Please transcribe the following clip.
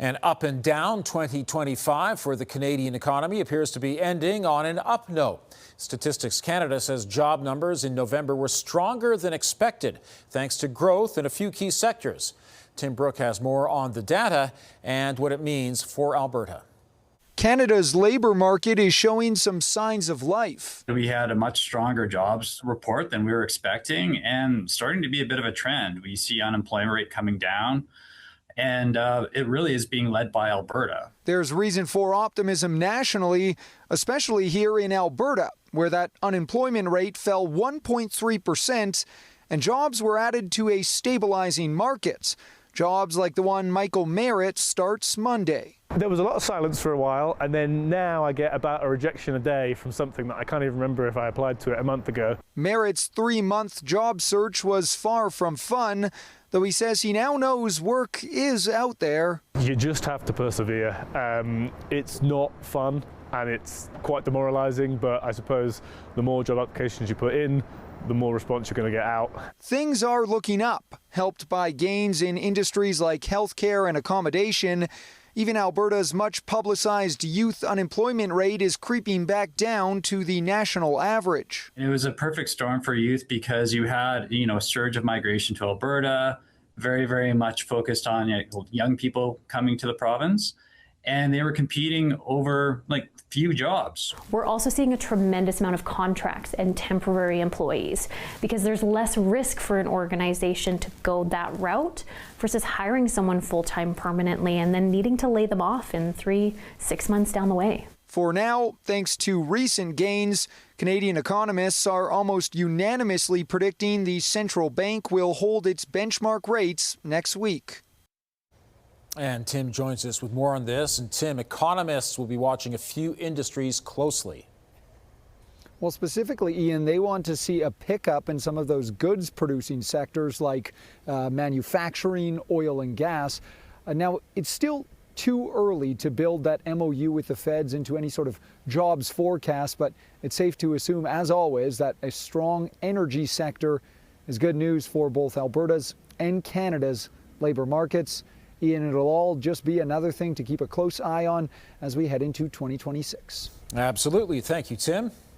An up and down 2025 for the Canadian economy appears to be ending on an up note. Statistics Canada says job numbers in November were stronger than expected, thanks to growth in a few key sectors. Tim Brooke has more on the data and what it means for Alberta. Canada's labour market is showing some signs of life. We had a much stronger jobs report than we were expecting and starting to be a bit of a trend. We see unemployment rate coming down, and it really is being led by Alberta. There's reason for optimism nationally, especially here in Alberta, where that unemployment rate fell 1.3% and jobs were added to a stabilizing market. Jobs like the one Michael Merritt starts Monday. There was a lot of silence for a while, and then now I get about a rejection a day from something that I can't even remember if I applied to it a month ago. Merritt's 3-month job search was far from fun, though he says he now knows work is out there. You just have to persevere. It's not fun and it's quite demoralizing, but I suppose the more job applications you put in, the more response you're going to get out. Things are looking up, helped by gains in industries like healthcare and accommodation. Even Alberta's much publicized youth unemployment rate is creeping back down to the national average. It was a perfect storm for youth because you had, a surge of migration to Alberta, very, very much focused on young people coming to the province. And they were competing over few jobs. We're also seeing a tremendous amount of contracts and temporary employees because there's less risk for an organization to go that route versus hiring someone full-time permanently and then needing to lay them off in 3-6 months down the way. For now, thanks to recent gains, Canadian economists are almost unanimously predicting the central bank will hold its benchmark rates next week. And Tim joins us with more on this. And Tim, economists will be watching a few industries closely. Well, specifically, Ian, they want to see a pickup in some of those goods-producing sectors like manufacturing, oil and gas. Now, it's still too early to build that MOU with the feds into any sort of jobs forecast, but it's safe to assume, as always, that a strong energy sector is good news for both Alberta's and Canada's labour markets. Ian, it'll all just be another thing to keep a close eye on as we head into 2026. Absolutely. Thank you, Tim.